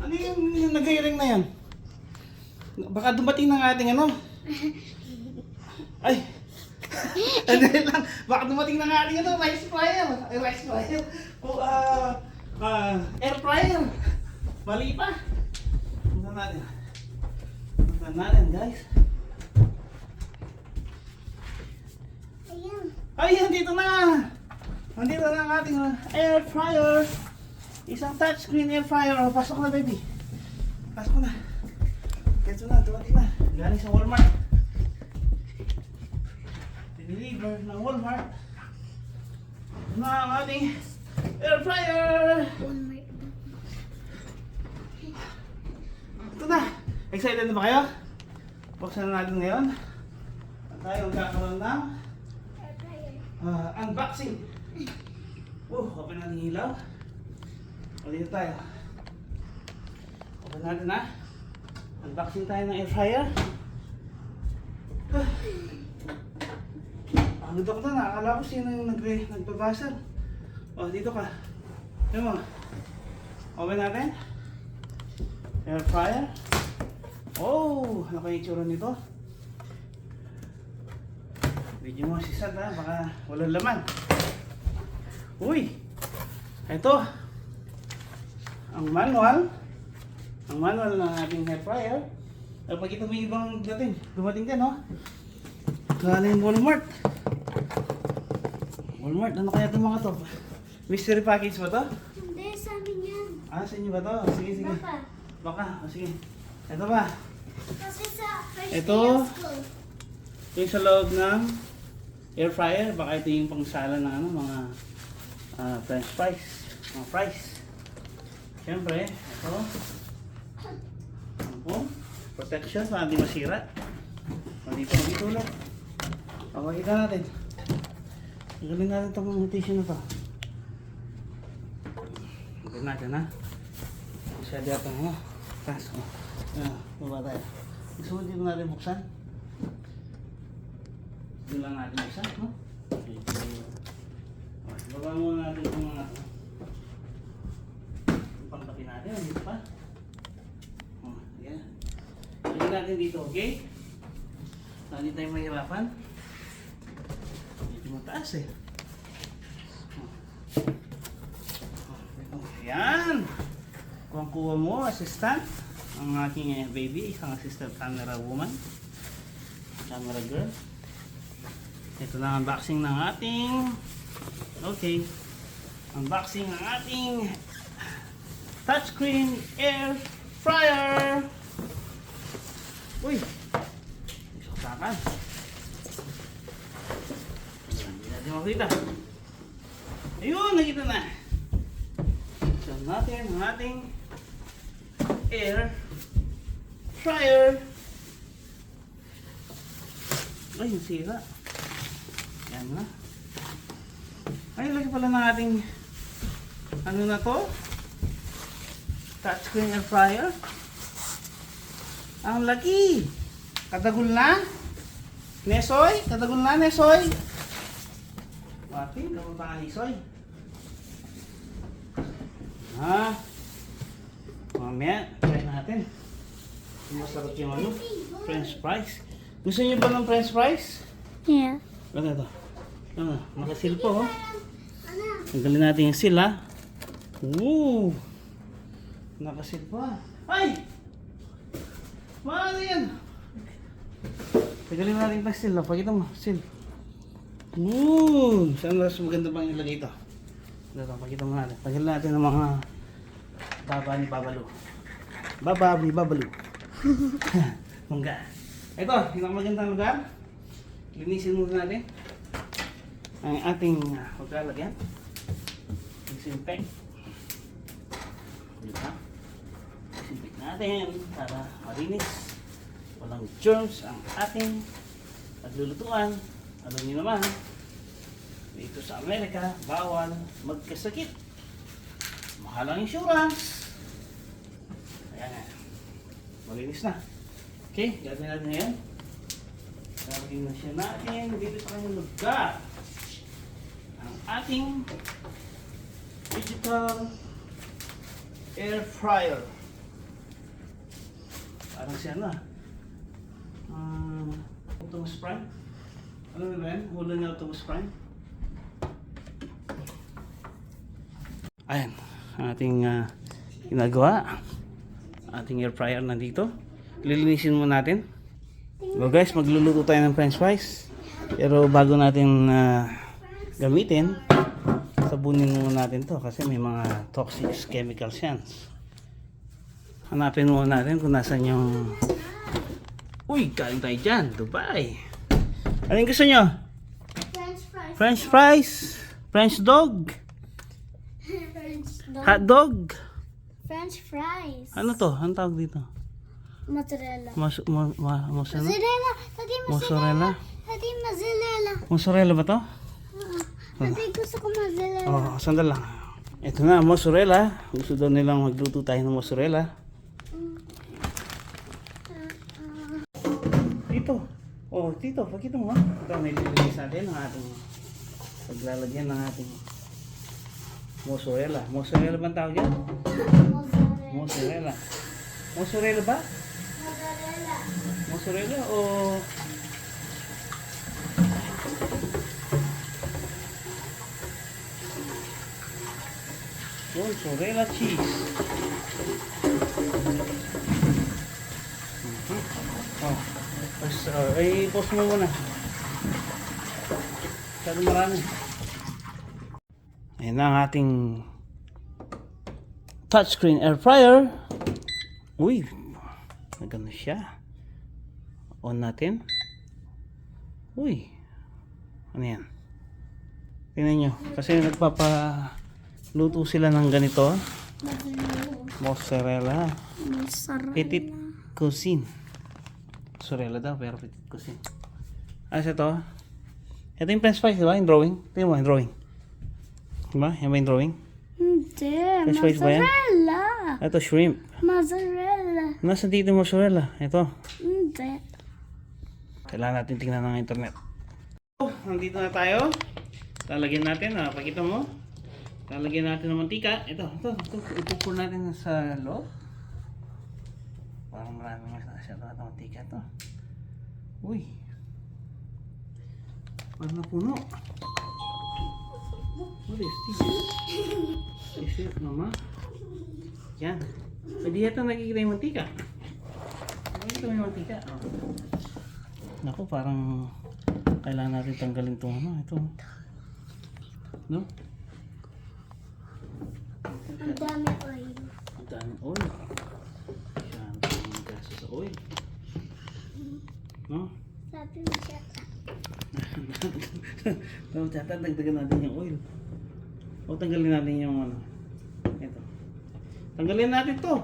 Ano yung nag-iring na yan? Baka dumating ng ating ano? Ay! Ano lang? Baka dumating ng ating ano? Rice fryer! Ay, rice fryer! O, air fryer! Mali pa! Punta natin. Punta natin, guys. Ay, nandito na! Nandito na ang ating air fryer! Isang touchscreen air fryer. Oh, pasok na, baby. Pasok na. Ito na, dumating na. Galing sa Walmart. Deliver ng Walmart. Ito na ang ating air fryer! Ito na! Excited na ba kayo? Buksan na natin ngayon. At tayo magkakaroon ng unboxing. Open natin yung ilaw. Ulit tayo. Open natin na. Unboxing tayo ng air fryer. Ano ko na? Akala ko sino yung nagbabasa. Oh, dito ka. Tignan mo. Open natin. Air fryer. Oh, ano kaya yung itsura nito? Video mo si Sad ha, baka walang laman. Uy! Ito. Ang manual. Ang manual ng ating air fryer. Pag ito may ibang dumating din, no? Galing Walmart. Walmart, ano kaya itong mga to? Mystery package ba to? Hindi, sa amin yan. Ah, sa inyo ba to? Sige, sige. Baka, sige. Ito ba? Kasi sa first Ito. day of school. Yung sa loob ng air fryer, baka ito yung pangsala ng ano, mga french fries. Mga fries. Siyempre, ito. Ano po? Protection para hindi masira. Dito ulit. Pakita natin. Galing natin itong tissue na to. Galing natin ha. Masyado yata mo. Taas mo. Baba tayo. Gusto mo dito natin buksan? Dito lang natin buksan, no? Baba muna natin itong mga pangkapi natin. Dito pa. Yan. Galing natin dito, okay? Hindi tayo mahirapan. Medyo mataas eh. Yan! Kung kuha mo, assistant. Ang aking baby, isang assistant camera woman. Camera girl. Ito na ang unboxing ng ating unboxing ng ating touchscreen air fryer. Uy! Saksakan. Hindi natin makita. Ayun, nakita na. So natin ang ating air fryer. Ay, yung sira. Yan na. Ay, lagi pala ng ating ano na to? Touchscreen air fryer. Ang laki. Kadagol na? Nesoy? Kadagol na, Nesoy? Wati, kadagol pa nga, Nesoy. Mamaya, try natin. Masarap yung ano, french fries. Gusto niyo ba ng french fries? Yeah. Ano ito? Nakasil po, oh. Tanggalin natin yung seal, ha? Woo! Nakasil pa. Ay! Paano yan? Tanggalin natin yung seal, ha? Pakita mo, seal. Woo! Saan mas maganda pang ilagay ito? Ito, pakita mo natin. Tanggalin natin ng mga baba ni Babalo. Baba ni Babalo. Mangga. Ito, yung magandang lugar. Linisin muna natin ang ating paglalagyan. Disinfect. Diba? Disinfect natin para malinis. Walang germs ang ating paglulutuan. Alam niyo naman, dito sa Amerika, bawal magkasakit. Mahal ang insurance. Ayan na. Malinis na. Okay, gagawin natin ngayon. Gagawin na siya natin dito sa kanyang lugar. Ang ating digital air fryer. Parang siya na. Optimus Prime. Ano ba yan? Hula niya Optimus Prime. Ayan. Ang ating ginagawa. Ating air fryer nandito. Lilinisin mo natin. So guys, magluluto tayo ng french fries. Pero bago natin gamitin, sabunin muna natin to kasi may mga toxic chemicals yan. Hanapin muna natin kung nasan yung... Uy, kain tayo dyan, Dubai. Ano yung gusto nyo? French fries. French fries? French dog? French dog. Hot dog? French fries. Ano to? Anong tawag dito? Mozzarella. Mozzarella? Mozzarella. Tati Mozzarella? Tati mozzarella. Mozzarella ba to? Tati gusto ko mozzarella. Oh, sandal lang. Ito na, mozzarella. Gusto daw nilang magluto tayo ng mozzarella. Dito. Oh, dito. Pakita mo ha. Ito, may lilinis natin ang ating paglalagyan ng ating mozzarella. Mozzarella ba ang tawag yan? Mozzarella. Mozzarella. Mozzarella ba? Mozzarella. Mozzarella o... Mozzarella cheese. Oh. Tapos, i-post mo muna. Masyado marami. Ayan na ang ating touchscreen air fryer. Uy, nagano siya. On natin. Uy, ano yan? Tingnan nyo, kasi nagpapaluto sila ng ganito. Mozzarella. Mozzarella. Petit cuisine. Mozzarella daw, pero petit cuisine. Ano siya to? Ito yung french fries, di ba? Yung drawing. Tingnan mo, yung drawing. Diba? Yan ba yung drawing? Hindi. French fries ba yan? Mozzarella. Ito, shrimp. Mozzarella. Nasa dito yung mozzarella. Ito. Hindi. Kailangan natin tingnan ng internet. Nandito na tayo. Lalagyan natin, pakita mo. Lalagyan natin ng mantika. Ito. Ipupul natin sa loob. Parang marami masyado ng mantika ito. Uy. Parang napuno. What is this? Is it, mama? Yan. Pwede yata nakikita yung mantika. Nakikita mo yung mantika. Oh. Naku, parang kailangan natin tanggalin itong ito. No? Ang dami oil. Ang daming oil. Yan, ang daming gaso sa oil. No? Sabi mo siya. So, tsata, dagdagan natin yung oil. O, tanggalin natin yung ito. Tanggalin natin to.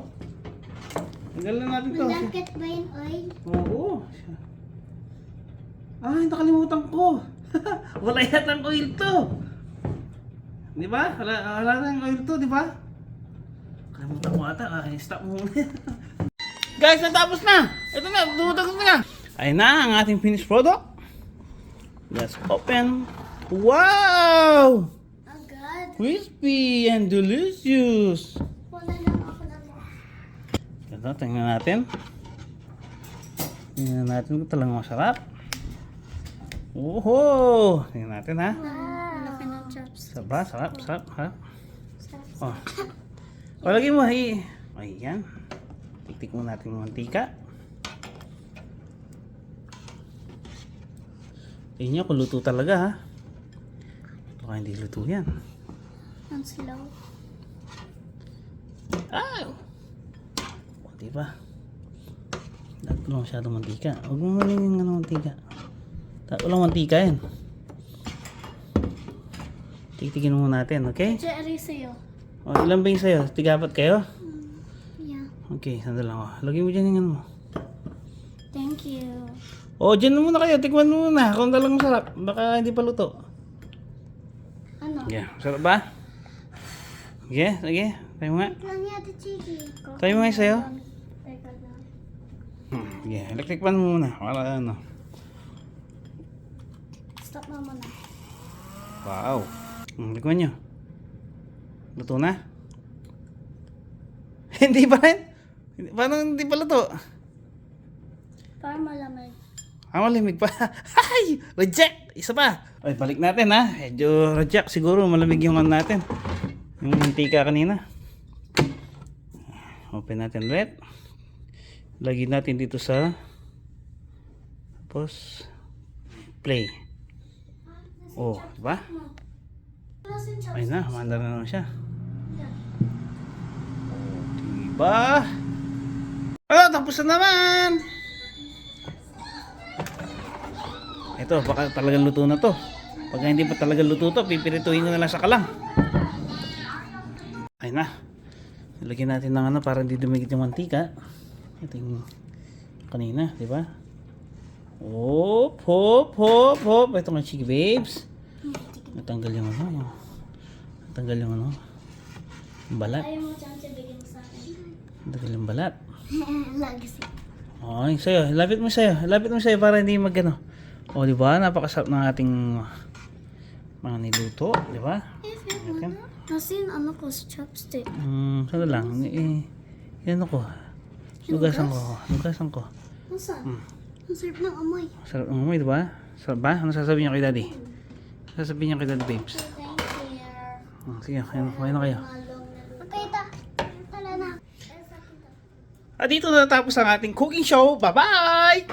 Tanggalin natin to. Malangkit ba yung oil? Oo. Ay, nakalimutan ko. Wala yatang oil to. Di ba? Wala nang oil to, di ba? Kalimutan ko ata. Stop mo muna. Guys, natapos na. Ito na, dumutagos na. Ayun na ang ating finished product. Let's open. Wow! Agad. Crispy and delicious. Wala lang ako na mo. Ito, tingnan natin. Tingnan natin kung talagang masarap. Oho! Tingnan natin ha. Laki ng chops. Sarap. Oh. Palagi mo, ayan. Tiktik mo natin yung mantika. Tingnan nyo kung luto talaga ha. Baka hindi luto yan. Ang slow. Ah! Kunti pa. Dapat lang masyadong mantika. Huwag mo maling yung mantika. Dapat lang mantika yan. Titigin mo natin, okay? Jerry sa'yo. O, ilan ba yung sa'yo? Tigapat kayo? Yeah. Okay, sandal lang. Lagyan mo dyan yung ano mo. Thank you. O, dyan muna kayo. Tikman mo muna. Kung talagang masarap. Baka hindi pa luto. Ano? Yeah, masarap ba? Sige. Tayo mo nga. Lang yata chiki. Tayo mo nga yung sa'yo. Teka lang. Sige, elektrikpan mo muna. Wala ano. Stop mo muna. Wow. Tikman nyo. Luto na? Hindi pa rin? Paano hindi pa luto? Para malamig. Malamig pa. Ay! Reject! Isa pa. Ay, balik natin ha. Medyo reject. Siguro malamig yung ano natin. Yung mantika kanina. Open natin ulit. Lagyan natin dito sa tapos play. Oh, diba? Ayun na, humanda na naman siya. Diba? Oh, tapos na naman! Ito, baka talagang luto na to. Pag hindi pa talagang luto to, pipirituhin ko na lang sa kalang. Ayun na. Lagyan natin ng ano para hindi dumikit yung mantika. Ito yung kanina, di ba? Hop, hop, hop, hop. Ito nga chiki babes. Natanggal yung ano. Natanggal yung ano. Yung balat. Ayaw mo dyan bigyan mo sa akin. Natanggal yung balat. Lagi siya. Okay, sa'yo. Lapit mo sa'yo. Lapit mo sa'yo para hindi magano. O, di ba? Napakasarap ng ating mga niluto. Di ba? Ayan. Kasi ano ko sa chopstick. Saan lang? Yan ako. Lugasan ko. Lugasan ko. Nasaan? Ang sarap ng amoy. Sarap ng amoy, di ba? Sarap ba? Ano sasabihin niyo kay daddy? Sasabihin niyo kay daddy, babes. Thank you. Sige, kayo na kayo. Okay, tala na. At dito na natapos ang ating cooking show. Bye-bye!